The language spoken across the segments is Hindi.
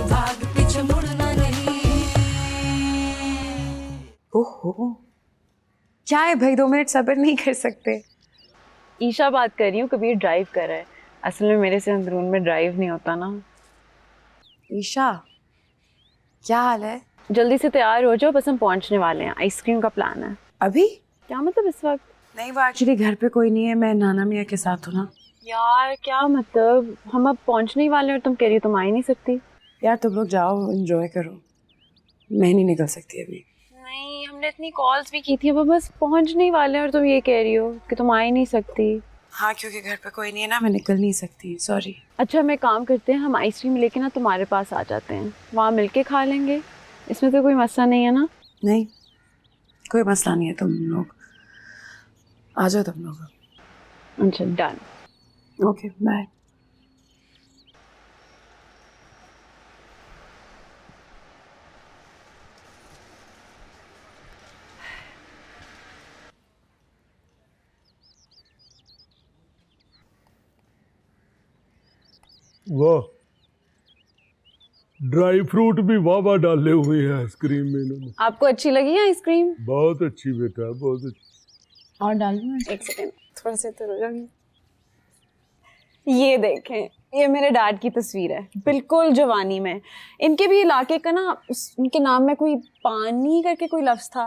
भाग पीछे मुड़ना नहीं। ओहो, क्या है भाई, 2 मिनट सब्र नहीं कर सकते? ईशा बात कर रही हूँ, कबीर ड्राइव कर रहा है। असल में मेरे से अंदरून में ड्राइव नहीं होता ना। ईशा, क्या हाल है? जल्दी से तैयार हो जाओ, बस हम पहुंचने वाले हैं। आइसक्रीम का प्लान है। अभी? क्या मतलब इस वक्त? नहीं, वो एक्चुअली घर पे कोई नहीं है, मैं नाना मियाँ के साथ हूँ ना। यार क्या मतलब, हम अब पहुंचने ही वाले हैं और तुम कह रही हो तुम आ ही नहीं सकती। यार तुम लोग जाओ, एंजॉय करो, मैं नहीं निकल सकती अभी। नहीं, हमने इतनी कॉल्स भी की थी, अब बस पहुंचने ही वाले हैं और तुम ये कह रही हो कि तुम आ ही नहीं सकती। हाँ, क्योंकि घर पे कोई नहीं है ना, मैं निकल नहीं सकती, सॉरी। अच्छा, मैं काम करते हैं, हम आइसक्रीम लेके ना तुम्हारे पास आ जाते हैं, वहाँ मिलके खा लेंगे। इसमें तो कोई मसला नहीं है ना? नहीं, कोई मसला नहीं है, तुम लोग आ जाओ तुम लोग। अच्छा, डन। Okay, bye. वाह, ड्राई फ्रूट भी वाह वाह डाले हुए हैं आइसक्रीम में इन्होंने। आपको अच्छी लगी आइसक्रीम? बहुत अच्छी बेटा, बहुत अच्छी। और डाल दूं? एक सेकंड, थोड़ा सा तो रुक। ये देखें, ये मेरे डैड की तस्वीर है, बिल्कुल जवानी में। इनके भी इलाके का ना, उनके नाम में कोई पानी करके कोई लफ्ज था।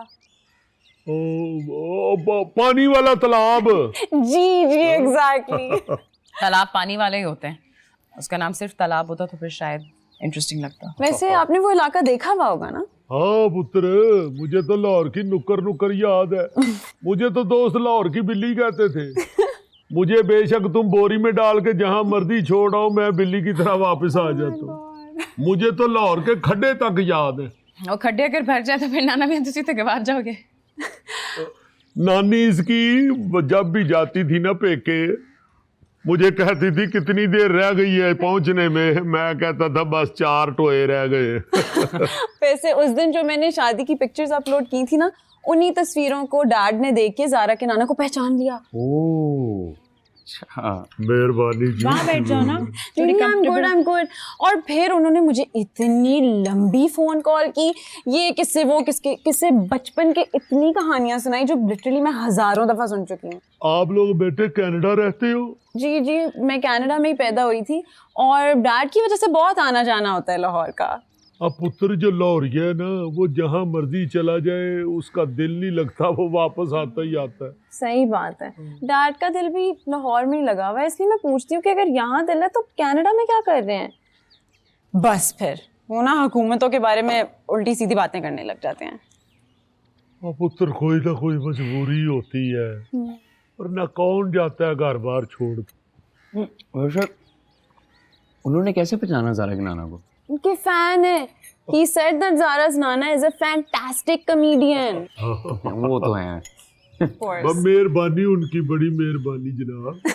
पानी वाला तालाब। जी जी, एग्जैक्टली। तालाब पानी वाले ही होते हैं, उसका नाम सिर्फ तालाब होता तो फिर शायद इंटरेस्टिंग लगता। वैसे आपने वो इलाका देखा हुआ होगा ना? हाँ पुत्र, मुझे तो लाहौर की नुक्कर नुक्कर याद है। मुझे तो दोस्त लाहौर की बिल्ली कहते थे। मुझे बेशक तुम बोरी में डाल के जहां मर्जी छोड़ आओ, मैं बिल्ली की तरह वापस आ जाता हूँ। मुझे तो लाहौर के खड्डे तक याद है। और खड्डे अगर भर जाए तो फिर नाना भी तुसी तो गवार जाओगे। नानी इसकी जब भी जाती थी ना पेके, मुझे कहती थी कितनी देर रह गई है पहुंचने में। मैं कहता था बस 4 टोए रह गए। वैसे उस दिन जो मैंने शादी की पिक्चर्स अपलोड की थी ना, उन्हीं तस्वीरों को डैड ने देख के ज़ारा के नाना को पहचान लिया। ओह, मेहरबानी जी। वहाँ बैठ जाओ ना। I am good. और फिर उन्होंने मुझे इतनी लंबी फोन कॉल की, ये किससे वो किससे बचपन के इतनी कहानियां सुनाई जो लिटरली मैं हजारों दफा सुन चुकी हूँ। आप लोग बेटे कनाडा रहते हो? जी जी, मैं कनाडा में ही पैदा हुई थी और डैड की वजह से बहुत आना जाना होता है लाहौर का। अब पुत्र जो लाहौरिया है ना, वो जहाँ मर्जी चला जाए उसका दिल नहीं लगता, वो वापस आता ही आता है। सही बात है, डैड का दिल भी लाहौर में ही लगा हुआ है, इसलिए मैं पूछती हूँ कि अगर यहाँ दिल है तो कनाडा में क्या कर रहे हैं। बस फिर वो ना हुकूमतों के बारे में उल्टी सीधी बातें करने लग जाते हैं। अब पुत्र कोई ना कोई मजबूरी होती है, वरना कौन जाता है घर बार छोड़ के। वैसे उन्होंने कैसे पहचाना ज़ारा के नाना को? उनके फैन है। He said that Zara's Nana is a fantastic comedian. वो तो है। Of course. मेहरबानी, उनकी बड़ी मेहरबानी जनाब।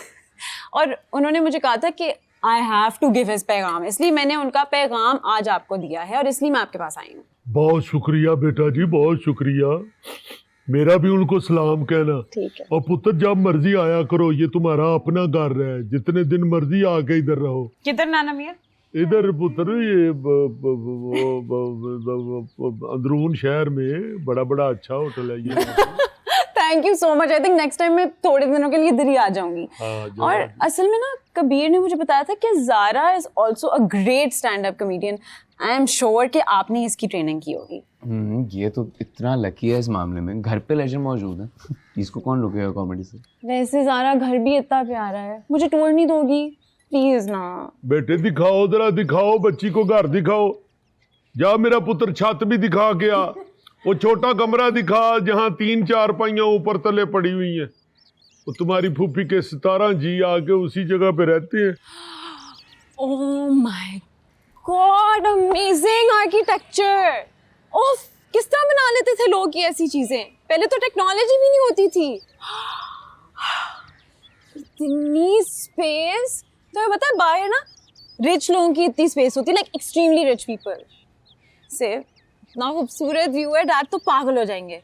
और उन्होंने मुझे कहा था कि I have to give his पैगाम, इसलिए मैंने उनका पैगाम आज आपको दिया है और इसलिए मैं आपके पास आई हूँ। बहुत शुक्रिया बेटा जी, बहुत शुक्रिया। मेरा भी उनको सलाम कहना। ठीक है। और पुत्र जब मर्जी आया करो, ये तुम्हारा अपना घर है, जितने दिन मर्जी आके इधर रहो। किधर नाना मियाँ? इधर पुत्र ये अंदरून शहर में बड़ा बड़ा अच्छा होटल है ये। Thank you so much. I think next time मैं थोड़े दिनों के लिए इधर ही आ जाऊंगी। और असल में ना कबीर ने मुझे बताया था कि Zaara is also a great stand up comedian. I am sure कि आपने इसकी ट्रेनिंग की होगी। ये तो इतना लकी है इस मामले में, घर पे लेजर मौजूद है, इसको कौन रोकेगा कॉमेडी से। वैसे ज़ारा घर भी इतना प्यारा है, मुझे टूर नहीं दोगी प्लीज ना? बेटे दिखाओ, जरा दिखाओ, बच्ची को घर दिखाओ। जा मेरा पुत्र, छत भी दिखा के आ। वो छोटा कमरा दिखा जहाँ 3 चारपाइयाँ ऊपर तले पड़ी हुई हैं। वो तुम्हारी फूफी के 17 जी आके उसी जगह पे रहते हैं। Oh my god, amazing architecture. ओफ, किस तरह बना लेते थे लोग ये ऐसी चीजें? पहले तो टेक्नोलॉजी भी नहीं होती थी। इतनी स्पेस। तो पता है बाहर ना रिच लोगों की इतनी स्पेस होती है, लाइक एक्सट्रीमली रिच पीपल से। इतना खूबसूरत व्यू है, डैड तो पागल हो जाएंगे।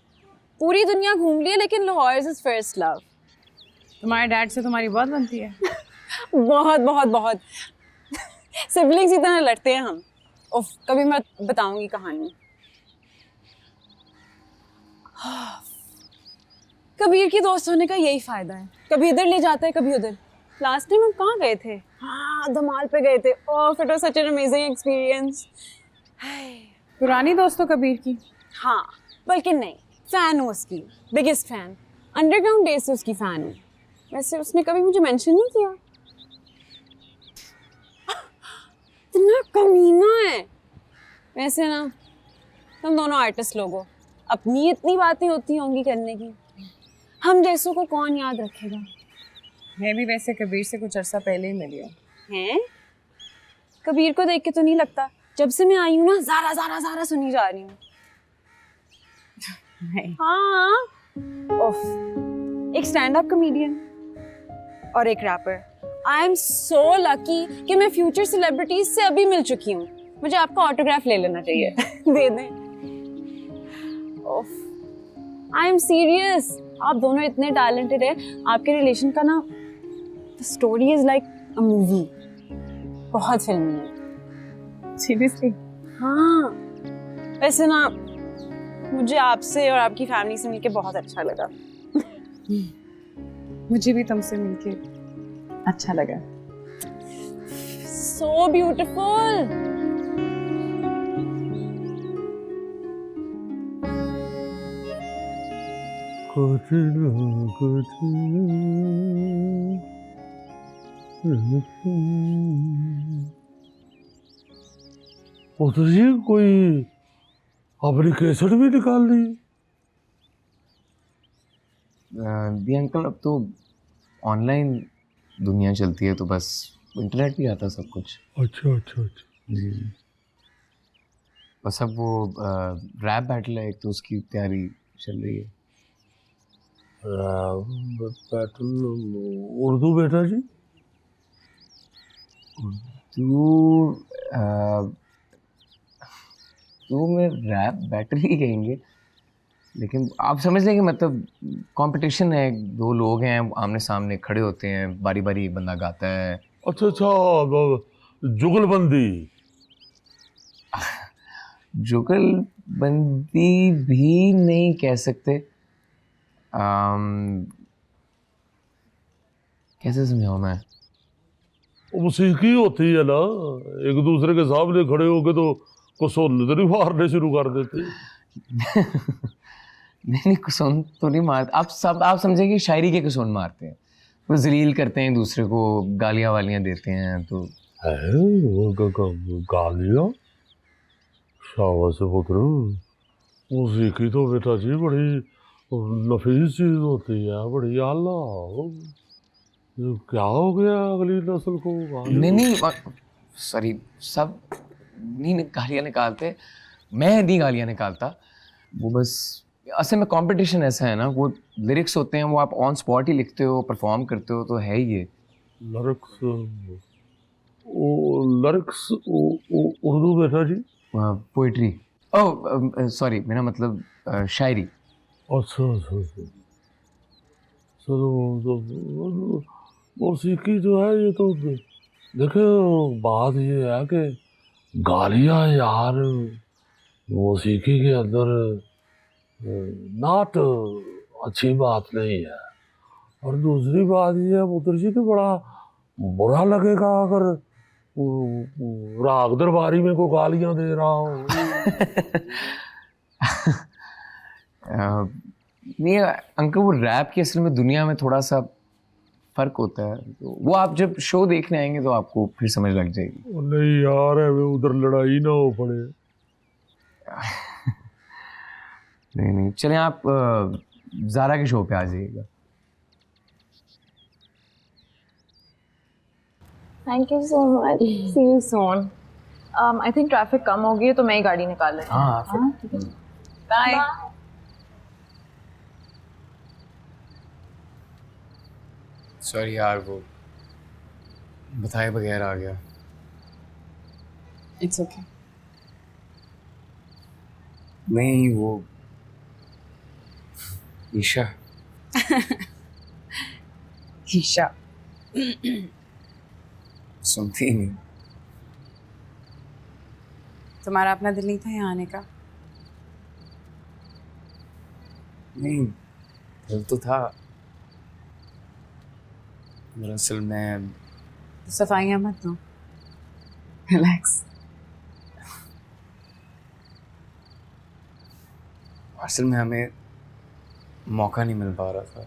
पूरी दुनिया घूम ली है लेकिन Lahore is his first love. तुम्हारे डैड से तुम्हारी बहुत बनती है। बहुत बहुत बहुत। सिबलिंग्स इतना लड़ते हैं हम। उफ, कभी मैं बताऊंगी कहानी। कबीर की दोस्त होने का यही फायदा है, कभी इधर ले जाता है कभी उधर। लास्ट टाइम हम कहाँ गए थे? हाँ, धमाल पे गए थे। Oh, it was such an amazing experience. पुरानी दोस्तों कबीर की? हाँ, बल्कि नहीं, फैन हूँ उसकी, बिगेस्ट फैन। अंडरग्राउंड डेज से उसकी फैन हूँ। वैसे उसने कभी मुझे मेंशन नहीं किया। इतना कमीना है। वैसे ना, तुम दोनों आर्टिस्ट लोग हो, अपनी इतनी बातें होती होंगी करने की, हम जैसों को कौन याद रखेगा? मैं भी वैसे कबीर से कुछ अर्सा पहले ही मिली हूँ। हैं? कबीर को देख के तो नहीं लगता। जब से मैं आई हूँ ना, ज़ारा ज़ारा ज़ारा सुनी जा रही हूँ। नहीं। हाँ, ओफ, एक स्टैंड अप कॉमेडियन और एक rapper. I am so lucky कि मैं फ्यूचर सेलिब्रिटीज से अभी मिल चुकी हूँ। मुझे आपका ऑटोग्राफ ले लेना चाहिए। दे दें। ओफ, आई एम सीरियस, आप दोनों इतने टैलेंटेड है। आपके रिलेशन का ना story is like a movie, बहुत फिल्मी है। सीरियसली? हाँ, वैसे ना मुझे आपसे और आपकी फैमिली से मिलके बहुत अच्छा लगा। मुझे भी तुमसे मिलके अच्छा लगा। So beautiful. कुछ ना कुछ उधर जी कोई अपनी कैसेट भी निकाल ली। दी अंकल, अब तो ऑनलाइन दुनिया चलती है, तो बस इंटरनेट भी आता सब कुछ। अच्छा अच्छा अच्छा। जी। बस अब वो रैप बैटल है एक, तो उसकी तैयारी चल रही है। बैटल उर्दू बेटा जी? तो में रैप बैटल ही कहेंगे, लेकिन आप समझ लेंगे, मतलब कंपटीशन है। दो लोग हैं, आमने सामने खड़े होते हैं, बारी बारी एक बंदा गाता है। अच्छा अच्छा, जुगलबंदी। जुगलबंदी भी नहीं कह सकते। कैसे समझाऊं मैं? मौसीकी होती है ना, एक दूसरे के सामने खड़े होके तो कुसुन तो नहीं मारने शुरू कर देते। नहीं, कुसुन तो नहीं मारते। आप समझेंगे शायरी के कुसुन मारते हैं, वो जलील करते हैं दूसरे को, गालियाँ वालियाँ देते हैं। तो है वो गालियाँ? शाबाश पुत्र, मौसीकी तो बेटा जी बड़ी नफीस चीज होती है, बड़ी आला। ये क्या हो गया अगली नस्ल को? नहीं, सॉरी, सब नहीं गालियाँ निकालते, मैं नहीं गालियाँ निकालता। वो बस असल में कंपटीशन ऐसा है ना, वो लिरिक्स होते हैं, वो आप ऑन स्पॉट ही लिखते हो, परफॉर्म करते हो, तो है ही ये। लिरिक्स उर्दू बेटा जी? पोइट्री, ओह सॉरी, मेरा मतलब शायरी। अच्छा अच्छा अच्छा। चलो, मौसीकी जो है ये तो देखो, बात ये है कि गालियाँ यार मौसीकी के अंदर नाट अच्छी बात नहीं है। और दूसरी बात ये है पुत्र जी कि बड़ा बुरा लगेगा अगर राग दरबारी में कोई गालियाँ दे रहा हो। नहीं अंकल, वो रैप की असल में दुनिया में थोड़ा सा फर्क होता है, तो वो आप जब शो देखने आएंगे तो आपको फिर समझ लग जाएगी। नहीं यार, उधर लड़ाई ना हो पड़े। नहीं, चलें आप ज़ारा के शो पे आ जाइएगा। Thank you so much, see you soon. I think traffic कम हो गई है, तो मैं ही गाड़ी निकाल लेती हूँ। हाँ, बाय। सॉरी यार, वो बताए बगैर आ गया। It's okay. नहीं, वो ईशा ईशा सुनती ही नहीं। तुम्हारा अपना दिल नहीं था यहाँ आने का? नहीं, दिल तो था। दरअसल मैं सफाइयाँ मत दो, रिलैक्स। असल में हमें मौका नहीं मिल पा रहा था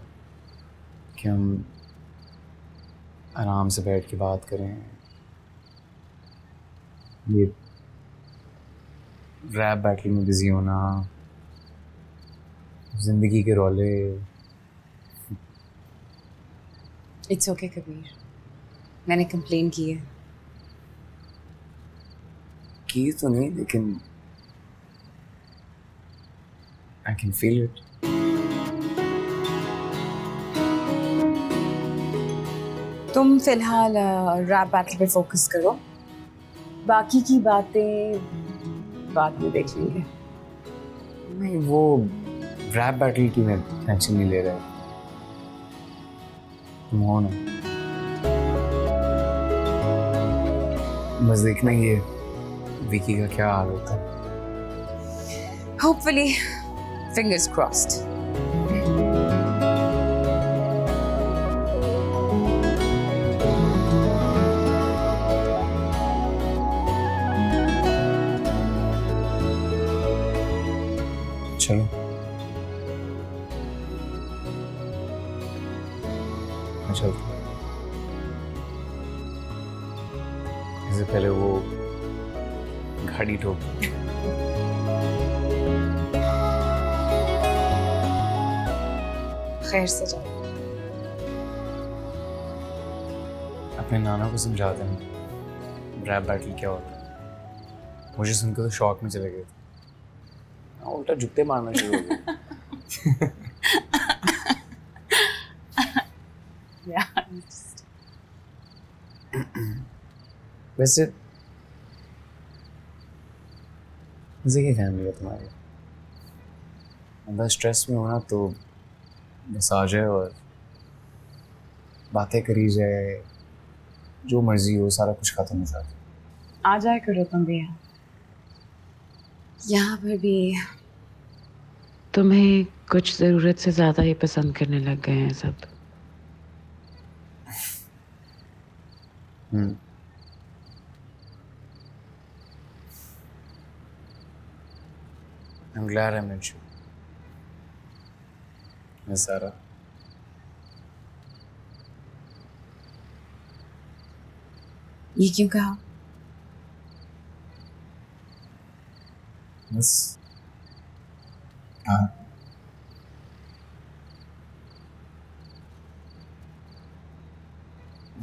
कि हम आराम से बैठ के बात करें। ये रैप बैटल में बिजी होना, जिंदगी के रौले। इट्स ओके कबीर, मैंने कंप्लेन की है। की तो नहीं, लेकिन आई कैन फील इट। तुम फिलहाल रैप बैटल पे फोकस करो, बाकी की बातें बाद में देख लेंगे। नहीं, वो रैप बैटल की मैं टेंशन नहीं ले रहा। तुम हो ना, बस देखना ही है विकी का क्या हाल होता है। Hopefully, fingers crossed. चलो, मैं चलता हूँ। इससे पहले वो गाड़ी ठोक। खैर से जाओ। अपने नाना को समझा देना रैप बैटल क्या होता है। मुझे सुनकर तो शॉक में चले गए थे। उल्टा जुत्ते मारना शुरू हो गए। वैसे मजे की फैमिली है तुम्हारी। अंदर स्ट्रेस में होना तो बस आ जाए और बातें करी जाए, जो मर्जी हो सारा कुछ खत्म हो जाता है। आ जाए करो तुम भी यहाँ। यहाँ पर भी तुम्हें कुछ ज़रूरत से ज़्यादा ही पसंद करने लग गए हैं सब। I'm glad I met you. मैं सारा ये क्यों कहा? बस हाँ,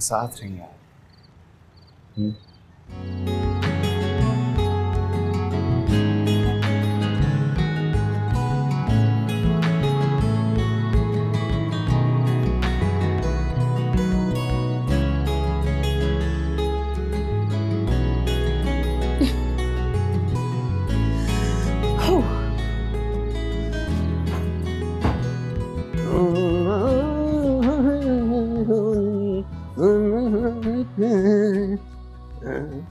साथ रहेंगे यार।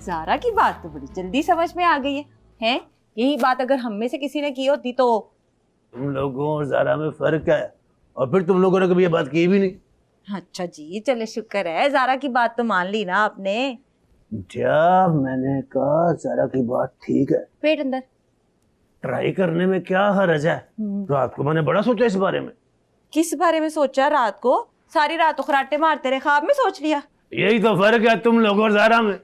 ज़ारा की बात तो बड़ी जल्दी समझ में आ गई है। हैं? यही बात अगर हम में से किसी ने की होती तो। तुम लोगों और ज़ारा में फर्क है, और फिर तुम लोगों ने कभी ये बात की भी नहीं। अच्छा जी, चले शुक्र है ज़ारा की बात तो मान ली ना आपने। जब मैंने कहा ज़ारा की बात ठीक है, पेट अंदर। ट्राई करने में क्या हर्ज है। रात को मैंने बड़ा सोचा इस बारे में। किस बारे में सोचा रात को? सारी रात तो खराटे मारते रहे, ख्वाब में सोच लिया। यही तो फर्क है तुम लोगों और ज़ारा में।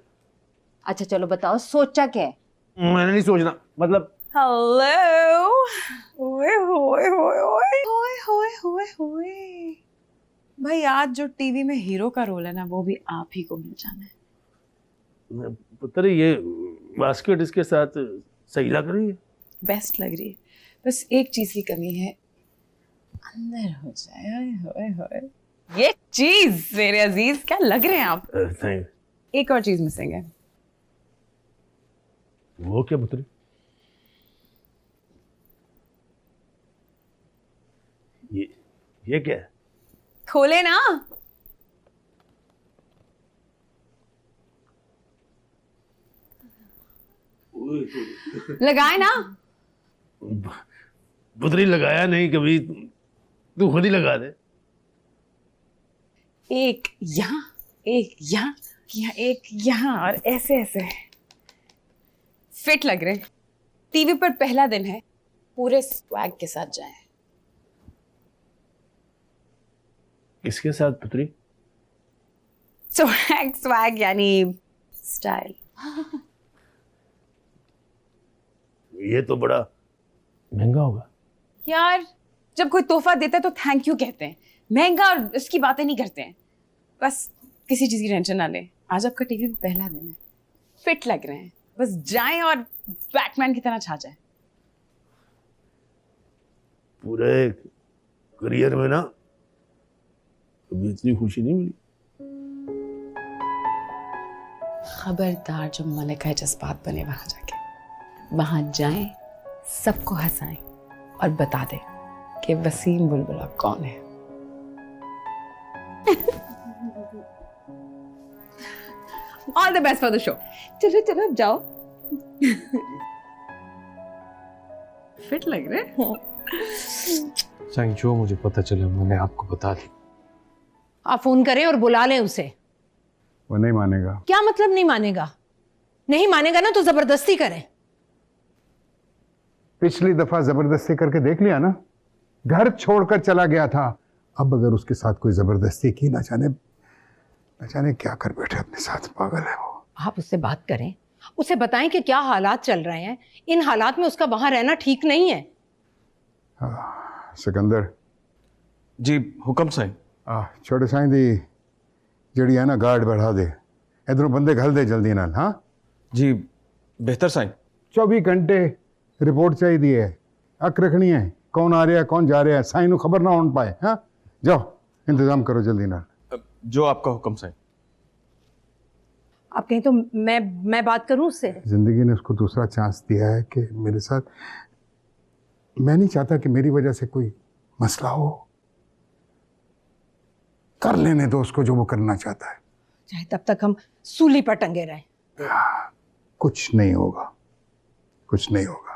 अच्छा चलो बताओ, सोचा क्या है? मैंने नहीं सोचना, मतलब हेलो, ओए होए होए होए होए होए होए होए। भाई आज जो टीवी में हीरो का रोल है ना, वो भी आप ही को मिल जाना है। पुत्र ये बास्केट इसके साथ सही लग रही है। बेस्ट लग रही है, बस एक चीज की कमी है, अंदर हो जाए। ओए होए होए। ये चीज मेरे अजीज, क्या लग रहे हैं आप। थैंक। एक और चीज मिसिंग है। वो क्या पुत्री? ये क्या है? खोले ना। लगाए ना। पुतरी लगाया नहीं कभी, तू खुद ही लगा दे। एक यहाँ, एक यहाँ, एक यहाँ और ऐसे ऐसे फिट लग रहे। टीवी पर पहला दिन है, पूरे स्वैग के साथ जाएं। किसके साथ पुतरी? स्वैग स्वैग यानी स्टाइल। ये तो बड़ा महंगा होगा यार, जब कोई तोहफा देता है तो थैंक यू कहते हैं, महंगा और इसकी बातें नहीं करते हैं। बस किसी चीज की टेंशन ना ले, आज आपका टीवी में पहला दिन है, फिट लग रहे हैं, बस जाएं और बैटमैन की तरह छा जाएं। पूरे करियर में ना कभी इतनी खुशी नहीं मिली। खबरदार जो मलिका जज्बात बने वहां जाके, वहां जाएं, सबको हंसाएं और बता दें कि वसीम बुलबुला कौन है। All the best for the show. चलो चलो अब जाओ। फिट लग रहे हैं। साईं, जो मुझे पता चला मैंने आपको बता दी। आप फोन करें और बुला लें उसे। वो नहीं मानेगा। क्या मतलब नहीं मानेगा? नहीं मानेगा ना तो जबरदस्ती करें। पिछली दफा जबरदस्ती करके देख लिया ना, घर छोड़कर चला गया था। अब अगर उसके साथ कोई जबरदस्ती की, न जाने क्या कर बैठे अपने साथ। पागल है वो। आप उससे बात करें, उसे बताएं कि क्या हालात चल रहे हैं। इन हालात में उसका वहां रहना ठीक नहीं है। सिकंदर जी हुक्म साईं। छोटे साईं दी जड़ी है ना, गार्ड बढ़ा दे, इधरों बंदे घल दे जल्दी नाल। हाँ जी बेहतर साईं। 24 घंटे रिपोर्ट चाहिए है, अक रखनी है, कौन आ रहा है कौन जा रहा है, साईं नू खबर ना होने पाए। हाँ जाओ इंतजाम करो जल्दी नाल। जो आपका हुक्म साईं। आप कहें तो मैं बात करूं उससे। जिंदगी ने उसको दूसरा चांस दिया है कि मेरे साथ, मैं नहीं चाहता कि मेरी वजह से कोई मसला हो। कर लेने दो उसको जो वो करना चाहता है, चाहे तब तक हम सूली पर टंगे रहें। कुछ नहीं होगा, कुछ नहीं होगा।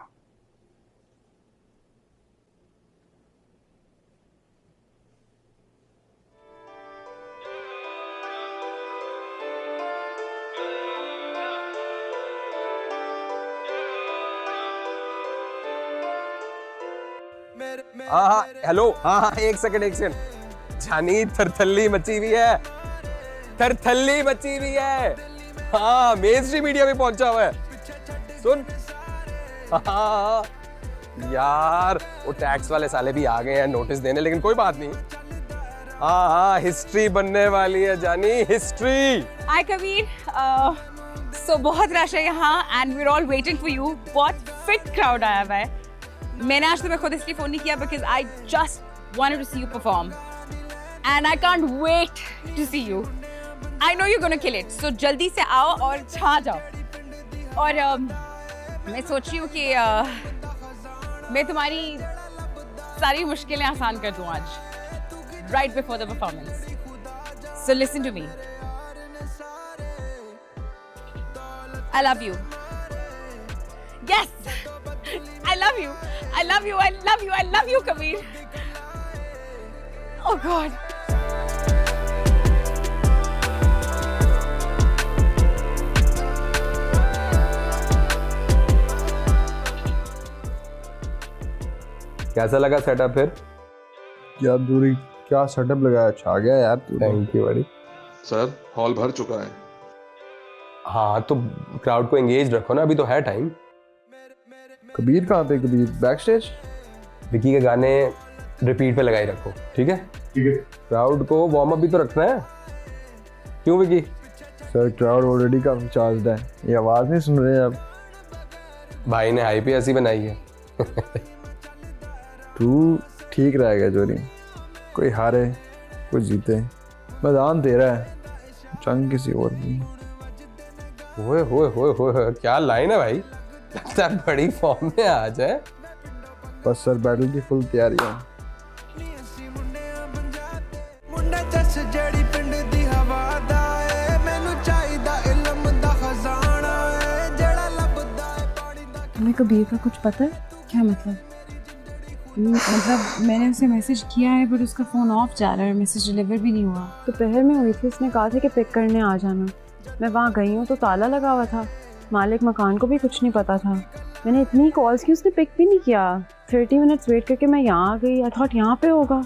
हाँ हेलो, हाँ एक सेकंड। जानी थरथल्ली मची हुई है, थरथल्ली मची हुई है। हाँ मेन स्ट्रीम मीडिया में पहुंचा हुआ है। सुन हाँ यार, वो टैक्स वाले साले भी आ गए हैं नोटिस देने, लेकिन कोई बात नहीं। हाँ हिस्ट्री बनने वाली है जानी, हिस्ट्री। हाय कबीर, सो बहुत रश है यहाँ and we are all waiting for you. बहुत फिट क्राउड आया हुआ है। मैंने आज तुम्हें खुद इसलिए फोन नहीं किया because I just wanted to see you perform and I can't wait to see you. I know you gonna kill it, so जल्दी से आओ और छा जाओ। और मैं सोच रही हूँ कि मैं तुम्हारी सारी मुश्किलें आसान कर दूँ आज, right before the performance. So listen to me, I love you. Yes, I love you. I love you. I love you. I love you, Kabir. Oh God. कैसा लगा सेटअप फिर? यार दूरी क्या सेटअप लगाया, छा गया यार तू। थैंक यू बड़ी। सर हॉल भर चुका है। हाँ तो क्राउड को एंगेज रखो ना, अभी तो है टाइम। कबीर कहाँ पे? Kabir back stage. विकी के गाने रिपीट पे लगाई रखो, ठीक है? ठीक है। क्राउड को वार्म अप भी तो रखना है, क्यों विकी? सर क्राउड ऑलरेडी काफी चार्ज्ड है, ये आवाज नहीं सुन रहे आप? भाई ने हाई पे ऐसी बनाई है। तू ठीक रहेगा जोरी, कोई हारे कोई जीते, मैदान तेरा है, जंग किसी और की। ओए होए होए होए, क्या लाइन है भाई, लगता है बड़ी फॉर्म में आज है। बस सर बैटल की फुल तैयारी है। तुम्हें कबीर का कुछ पता है? क्या मतलब? मतलब मैंने उसे मैसेज किया है बट उसका फ़ोन ऑफ जा रहा है, मैसेज डिलीवर भी नहीं हुआ। दोपहर में हुई थी, उसने कहा था कि पिक करने आ जाना। मैं वहाँ गई हूँ तो ताला लगा हुआ था, मालिक मकान को भी कुछ नहीं पता था। मैंने इतनी कॉल्स की, उसने पिक भी नहीं किया। 30 मिनट्स वेट करके मैं यहाँ आ गई। आई थॉट यहाँ पे होगा।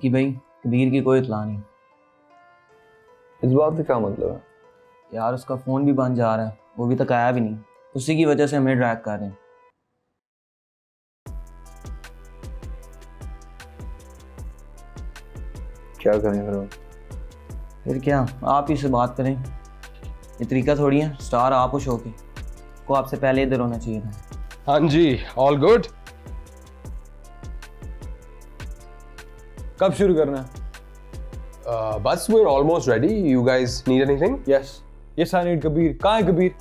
कि भाई कबीर की कोई इत्तला नहीं। इस बात का क्या मतलब है? यार उसका फ़ोन भी बंद जा रहा है, वो अभी तक आया भी नहीं। उसी की वजह से हमें ट्रैक कर रहे हैं। क्या करें फिर क्या, आप ही से बात करें। ये तरीका थोड़ी है, स्टार आप हो शो के, को आपसे पहले इधर होना चाहिए था। हाँ जी, ऑल गुड। कब शुरू करना है? बस we're almost ready. You guys need anything? Yes, I need Kabir. कहाँ है कबीर?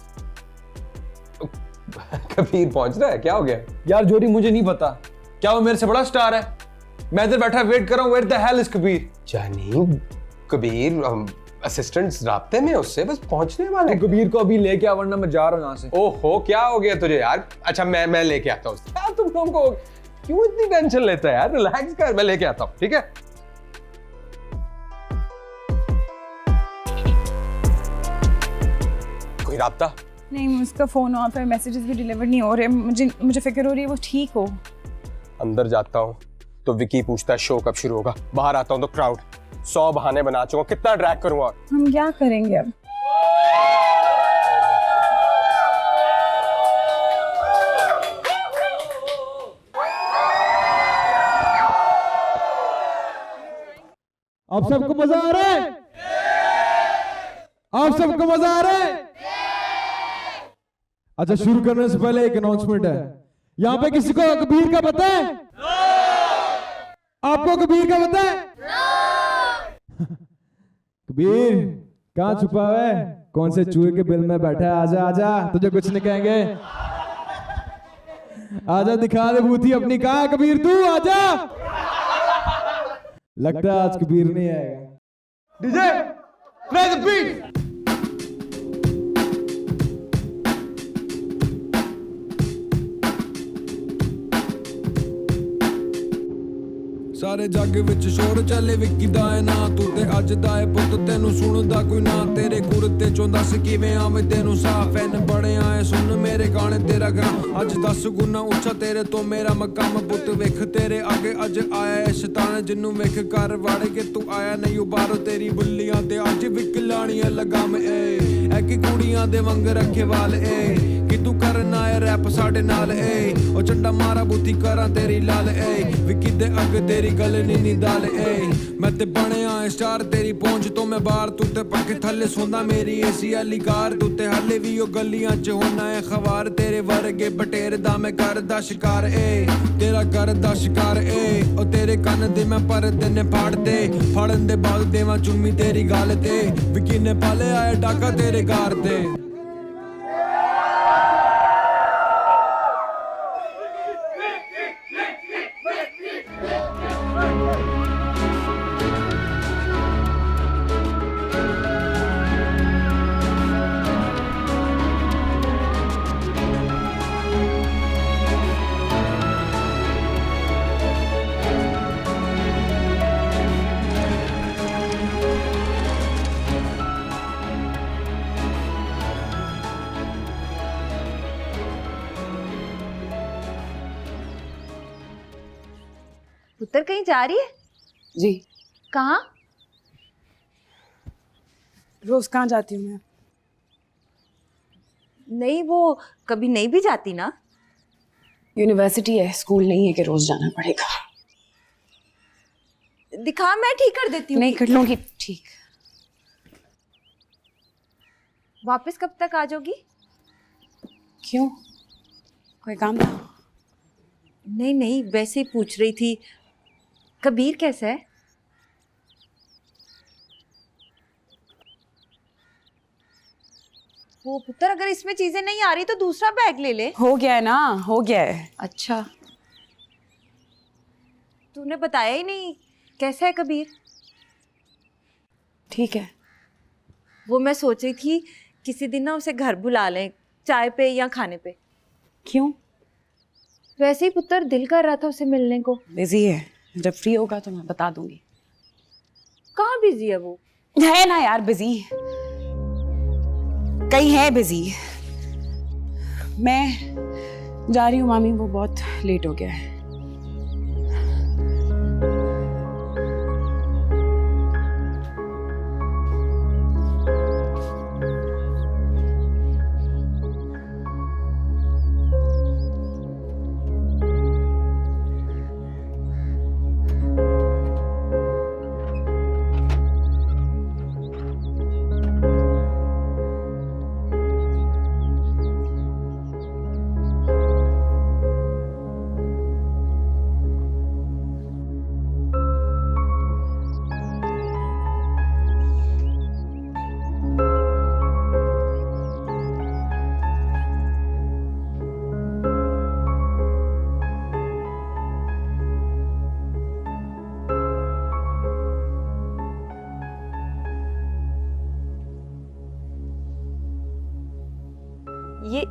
कबीर पहुंच रहा है, क्या हो गया? यार जोरी, मुझे नहीं पता, क्या वो मेरे से बड़ा स्टार है? मैं इधर बैठा वेट कर रहा हूँ। Where the hell is Kabir? जानी, कबीर असिस्टेंट्स राब्ते में उससे बस पहुंचने वाले। तो कबीर को अभी लेके आ, वरना मैं जा रहा हूँ यहाँ से। ओहो, क्या हो गया तुझे यार? अच्छा मैं लेके आता हूँ। क्या तुम लोगों को क्यों इतनी टेंशन लेता है यार? रिलैक्स कर, मैं लेके आता हूँ, ठीक है? कोई राब्ता? नहीं, उसका फ़ोन ऑफ है, मैसेजेस भी डिलीवर नहीं हो रहे। मुझे फिक्र हो रही है वो ठीक हो। अंदर जाता हूँ तो विकी पूछता है शो कब शुरू होगा। बाहर आता हूँ तो क्राउड। 100 बहाने बना चुका हूँ, कितना ड्रैग करूँ और? हम क्या करेंगे अब? आप सबको मजा आ रहा है? आप सबको मजा आ रहा है? अच्छा, शुरू करने से पहले एक अनाउंसमेंट है। यहाँ पे किसी को कबीर का पता है? आपको कबीर का पता है? कबीर कहाँ छुपा हुआ है? कौन से चूहे के बिल में बैठा है? आजा आजा, तुझे कुछ नहीं कहेंगे। आजा, दिखा दे भूती अपनी। कहाँ है कबीर तू? आजा। लगता है आज कबीर नहीं आएगा। DJ play the beat. सारे जग विच शोर चले विकी दा है ना, तू ते अज दा है पुत्त, तेनू सुनदा कोई ना। तेरे गुरते चों दस किवें आवे तेनू साफ। फैन बड़े आए सुन मेरे गाने तेरा ग्राम, अज 10 गुना उच्चा तेरे तो मेरा मकाम। पुत्त वेख तेरे आगे अज आया है शैतान, जिन्नू वेख कर वाड़े के तू आया नहीं उबारो। तेरी बुल्लियां ते अज विक लाणियां लगाम। ए कि कुड़ियां दे वंग रखे वाल। ए कि तू करना है रैप साडे नाल। ए ओ चंडा मारा बूथी करा तेरी लाल। ए विकी दे अग तेरी गल नी दाल। ए मैं ते बने आए स्टार, तेरी पहुंच तो मैं बाहर। तू ते पक्के थल्ले सोंदा मेरी एसी वाली कार। तू ते हले भी ओ गलियां च होना है खवार। तेरे वर्गे बटेर दा मैं करदा शिकार। ए तेरा करदा शिकार। ए ओ तेरे कन्न दे मैं परदे ने फाड़ते, फाड़न दे बाद देवां चुम्मी तेरी गाल ते। विकी ने पाले आया डाका तेरे गार ते। पुत्र कहीं जा रही है? जी। कहाँ? रोज कहाँ जाती हूँ मैं? नहीं, वो कभी नहीं भी जाती ना। यूनिवर्सिटी है, स्कूल नहीं है कि रोज जाना पड़ेगा। दिखा, मैं ठीक कर देती हूँ। नहीं कर लूंगी ठीक। वापस कब तक आ जाओगी? क्यों, कोई काम था? नहीं नहीं, वैसे ही पूछ रही थी। कबीर कैसा है? वो पुत्र, अगर इसमें चीजें नहीं आ रही तो दूसरा बैग ले ले। हो गया है ना, हो गया है। अच्छा, तूने बताया ही नहीं, कैसा है कबीर? ठीक है। वो मैं सोच रही थी किसी दिन ना उसे घर बुला लें, चाय पे या खाने पे। क्यों? वैसे ही पुत्र दिल कर रहा था उसे मिलने को। बिजी है, जब फ्री होगा तो मैं बता दूंगी। कहाँ बिजी है वो? है ना यार बिजी, कहीं है बिजी। मैं जा रही हूँ मामी, वो बहुत लेट हो गया है।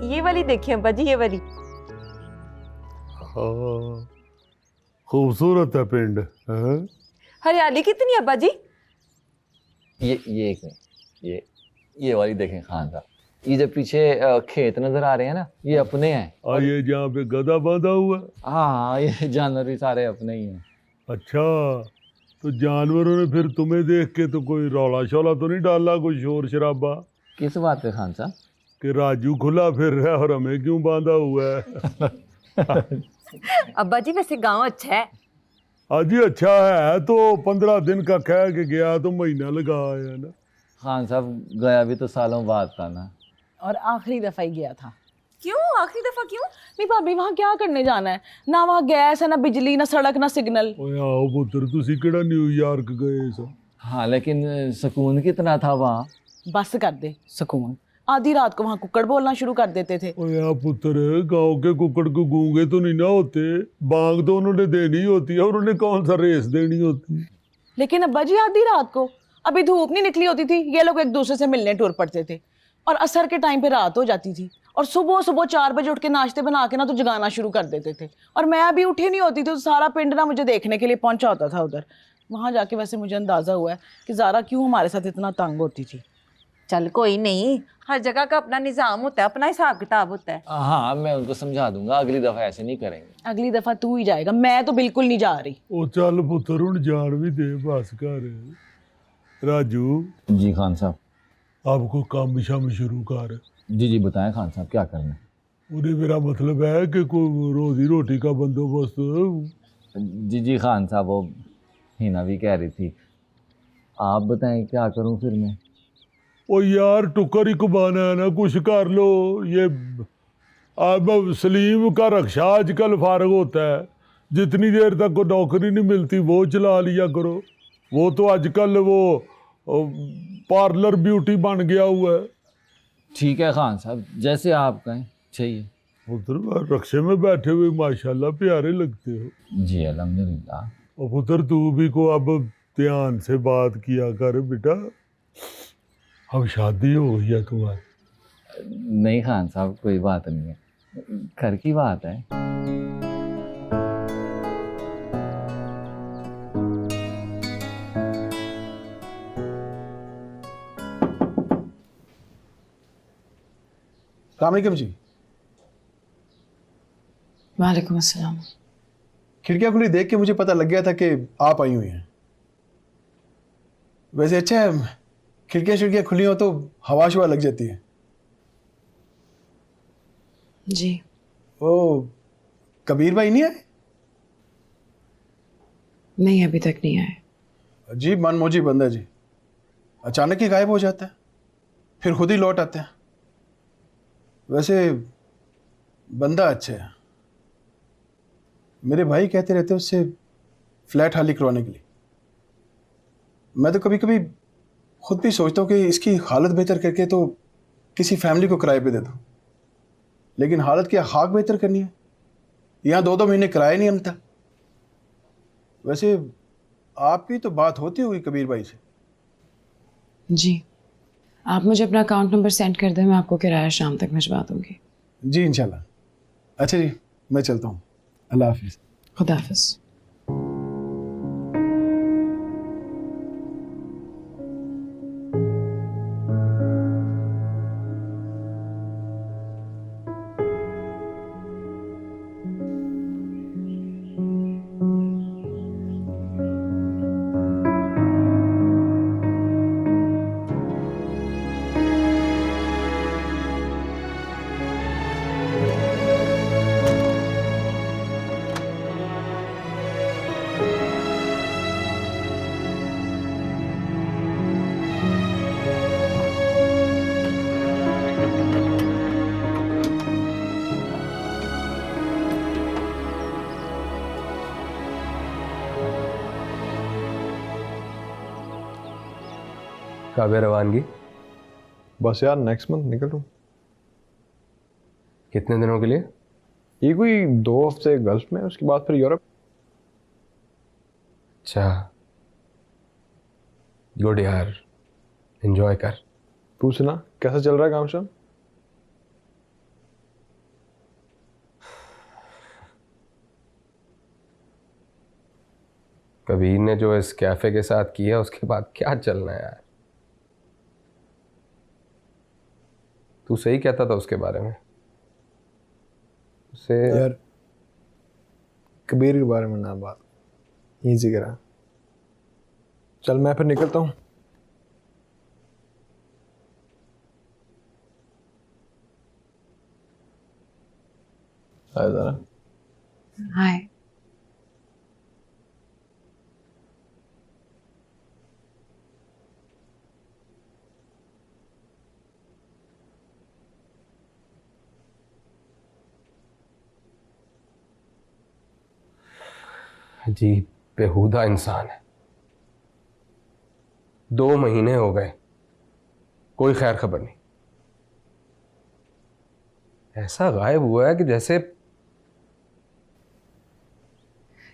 ये वाली देखिए अब्बा जी, ये वाली। हाँ, खूबसूरत है पिंड। हाँ? हरियाली कितनी है अब्बा जी? ये एक नहीं, ये वाली देखें खान साहब, ये जो पीछे खेत नजर आ रहे हैं ना, ये अपने हैं। और ये जहाँ पे गधा बांधा हुआ है? हाँ, ये जानवर भी सारे अपने ही हैं। अच्छा, तो जानवरों ने फिर तुम्हें देख के तो कोई रौला शौला तो नहीं डाला, कोई शोर शराबा? किस बात पे खान साहब? कि राजू खुला फिर रहा है और हमें क्यों बांधा हुआ है? अब्बा जी वैसे गांव अच्छा है। अजी अच्छा है तो 15 दिन का कह के गया तो महीना लगा आया ना। खान साहब गया भी तो सालों बाद था ना। और आखिरी दफा ही गया था। क्यों आखिरी दफा क्यों? नहीं भाभी, वहाँ क्या करने जाना है? ना वहाँ गैस है, ना बिजली, ना सड़क, ना सिग्नल। ओए आओ पुत्र, तुसी केड़ा न्यूयॉर्क गए सा? हाँ, लेकिन सुकून कितना था वहाँ। बस कर दे सुकून, आधी रात को वहाँ कुक्कड़ बोलना शुरू कर देते थे। ओए आ पुत्र, गांव के कुक्कड़ को गूंगे तो नहीं ना होते, बांग तो उन्होंने देनी होती है और उन्हें कौन सा रेस देनी होती है। लेकिन अब्बा जी आधी रात को, अभी धूप नहीं निकली होती थी, ये लोग एक दूसरे से मिलने टूर पड़ते थे और असर के टाइम पे रात हो जाती थी और सुबह सुबह 4 बजे उठ के नाश्ते बना के ना तो जगाना शुरू कर देते थे और मैं अभी उठी नहीं होती थी तो सारा पिंड ना मुझे देखने के लिए पहुंचा होता था उधर। वहां जाके वैसे मुझे अंदाजा हुआ है कि ज़ारा क्यों हमारे साथ इतना तंग होती थी। चल कोई नहीं, हर जगह का अपना निजाम होता है, अपना हिसाब किताब होता है। हाँ, मैं उनको समझा दूंगा, अगली दफा ऐसे नहीं करेंगे। अगली दफा तू ही जाएगा, मैं तो बिल्कुल नहीं जा रही। ओ चल पुत्र, उन जान भी दे बस कर। राजू जी खान साहब। आपको काम शाम शुरू कर। जी बताएं खान साहब, क्या करना है? उन्हें मेरा मतलब है कि कोई रोजी रोटी का बंदोबस्त। जी खान साहब, वो हिना भी कह रही थी। आप बताएं क्या करूं फिर मैं? ओ यार टुकर ही कुबाना है ना, कुछ कर लो। ये अब सलीम का रक्षा आजकल फारग होता है, जितनी देर तक को नौकरी नहीं मिलती वो चला लिया करो। वो तो आजकल वो पार्लर ब्यूटी बन गया हुआ है। ठीक है खान साहब, जैसे आप कहें चाहिए। पुत्र रक्षे में बैठे हुए माशाल्लाह प्यारे लगते हो। जी अल्हम्दुलिल्लाह। और पुत्र तू भी को अब ध्यान से बात किया कर बेटा, अब शादी हो गई है तुम्हारी। नहीं खान साहब, कोई बात नहीं है, घर की बात है। अस्सलामुअलैकुम जी। वालेकुम अस्सलाम। खिड़कियाँ खुली देख के मुझे पता लग गया था कि आप आई हुई हैं। वैसे अच्छा है, खिड़कियाँ खुली हो तो हवा शवा लग जाती है। जी। ओ कबीर भाई नहीं आए? नहीं अभी तक नहीं आए। अजीब मनमोजी बंदा जी, अचानक ही गायब हो जाता है, फिर खुद ही लौट आते हैं। वैसे बंदा अच्छा है, मेरे भाई कहते रहते उससे फ्लैट खाली करवाने के लिए। मैं तो कभी कभी खुद भी सोचता हूँ कि इसकी हालत बेहतर करके तो किसी फैमिली को किराए पे दे दूँ, लेकिन हालत क्या खाक बेहतर करनी है, यहाँ 2-2 महीने किराया नहीं मिलता। वैसे आपकी तो बात होती हुई कबीर भाई से। जी, आप मुझे अपना अकाउंट नंबर सेंड कर दें, मैं आपको किराया शाम तक भिजवा दूंगी। जी इंशाल्लाह। अच्छा जी, मैं चलता हूँ। अल्लाह हाफिज़। खुदा हाफिज़। कब है रवानगी? बस यार नेक्स्ट मंथ निकल रहा हूँ। कितने दिनों के लिए? ये कोई 2 हफ्ते गल्फ में, उसके बाद फिर यूरोप। अच्छा, गुड यार, एंजॉय कर। तू सुना, कैसा चल रहा है काम शाम? कबीर ने जो इस कैफे के साथ किया उसके बाद क्या चलना है यार। तू सही कहता था उसके बारे में। उसे यार कबीर के बारे में ना बात इजी करा। चल मैं फिर निकलता हूँ। जरा हाय। अजीब बेहुदा इंसान है। 2 महीने हो गए, कोई खैर खबर नहीं। ऐसा गायब हुआ है कि जैसे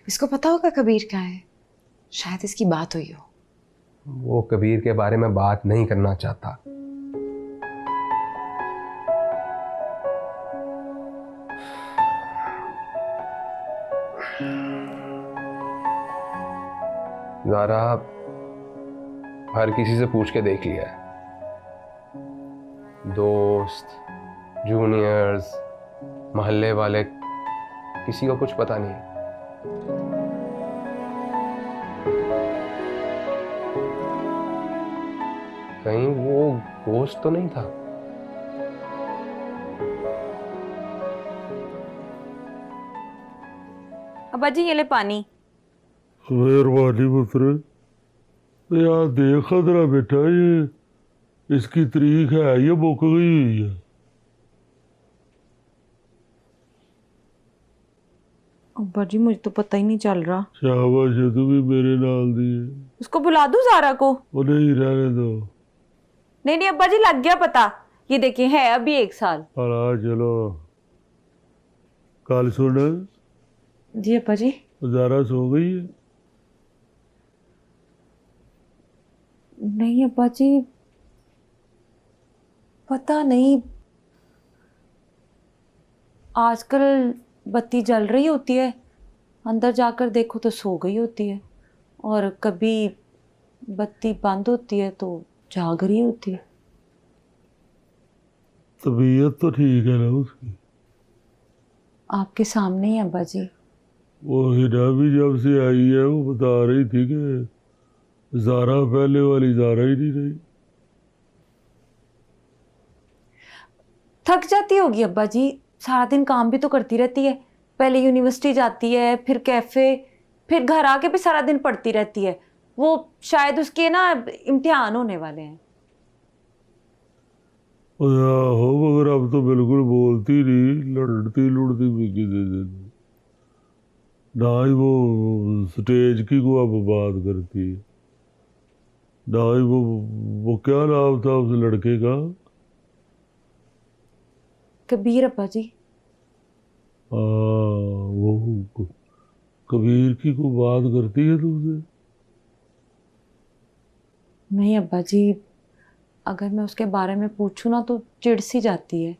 इसको पता होगा कबीर कहाँ है, शायद इसकी बात हुई हो। वो कबीर के बारे में बात नहीं करना चाहता। ज़ारा हर किसी से पूछ के देख लिया है, दोस्त, जूनियर्स, मोहल्ले वाले, किसी को कुछ पता नहीं। कहीं वो गोश्त तो नहीं था? अब्बा जी ये ले पानी। मेहरबानी पुत्र। यार देख खतरा बेटा, ये इसकी तारीख है, ये मुक गई हुई है। अब्बा जी मुझे तो पता ही नहीं चल रहा। शाबाश है, तू भी मेरे नाल दी है। उसको बुला दूं ज़ारा को? वो नहीं, रहने दो। नहीं नहीं अब्बा जी लग गया पता। ये देखिए है अभी 1 साल। अला चलो। कल सुन, जी अब्बा जी। ज़ारा सो गई है? नहीं अब्बा जी पता नहीं, आजकल बत्ती जल रही होती है, अंदर जाकर देखो तो सो गई होती है, और कभी बत्ती बंद होती है तो जाग रही होती है। तबीयत तो ठीक है ना उसकी? आपके सामने ही अब्बा जी। वो हिना भी जब से आई है वो बता रही थी कि ज़ारा पहले वाली ज़ारा ही नहीं रही। थक जाती होगी अब्बा जी, सारा दिन काम भी तो करती रहती है। पहले यूनिवर्सिटी जाती है, फिर कैफे, फिर घर आके भी सारा दिन पढ़ती रहती है। वो शायद उसके ना इम्तिहान होने वाले हैं। हो मगर अब तो बिल्कुल बोलती नहीं, लड़ती लुड़ती भी किसी दिन ना ही वो स्टेज की को अब बात करती है, ना ही वो क्या नाम था उस लड़के का? कबीर अब्बा जी। वो कबीर की कोई बात करती है तुमसे? नहीं अब्बा जी, अगर मैं उसके बारे में पूछूं ना तो चिढ़ सी जाती है।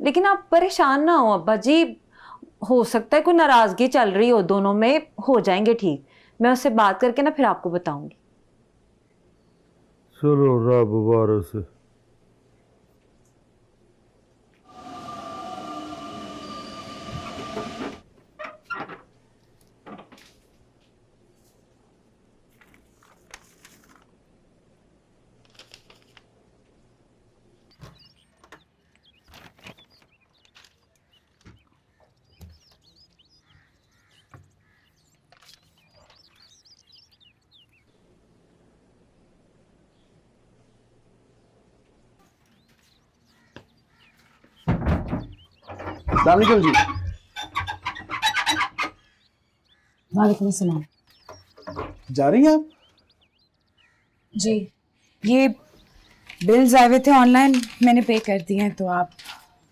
लेकिन आप परेशान ना हो अब्बा जी, हो सकता है कोई नाराजगी चल रही हो दोनों में, हो जाएंगे ठीक। मैं उससे बात करके ना फिर आपको बताऊंगी। चलो रब वारस। सलाम जी। वालेकुम अस्सलाम। जा रही हैं आप? जी, ये बिल्स आए हुए थे ऑनलाइन, मैंने पे कर दिए हैं, तो आप।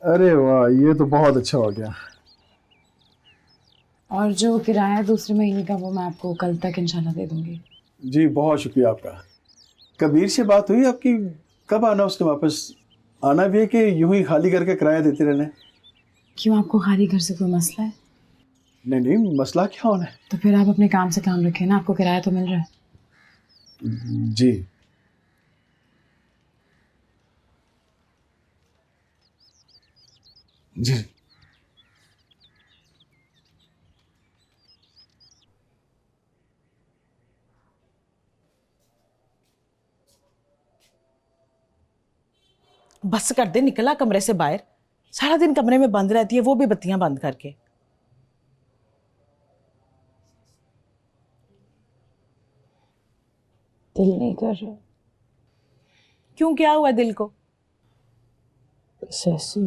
अरे वाह, ये तो बहुत अच्छा हो गया। और जो किराया दूसरे महीने का वो मैं आपको कल तक इंशाल्लाह दे दूंगी। जी बहुत शुक्रिया आपका। कबीर से बात हुई आपकी? कब आना उसने वापस? आना भी है कि यूं ही खाली करके किराया देते रहना है? क्यों, आपको खाली घर से कोई मसला है? नहीं नहीं, मसला क्या होना है? तो फिर आप अपने काम से काम रखें ना, आपको किराया तो मिल रहा है। जी जी। बस कर दे, निकला कमरे से बाहर। सारा दिन कमरे में बंद रहती है, वो भी बत्तियां बंद करके। दिल नहीं कर रहा। क्यों, क्या हुआ दिल को? ऐसी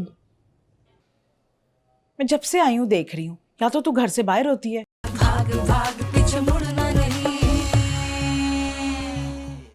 मैं जब से आई हूं देख रही हूं, या तो तू घर से बाहर होती है भाग भाग पीछे मुड़ना नहीं।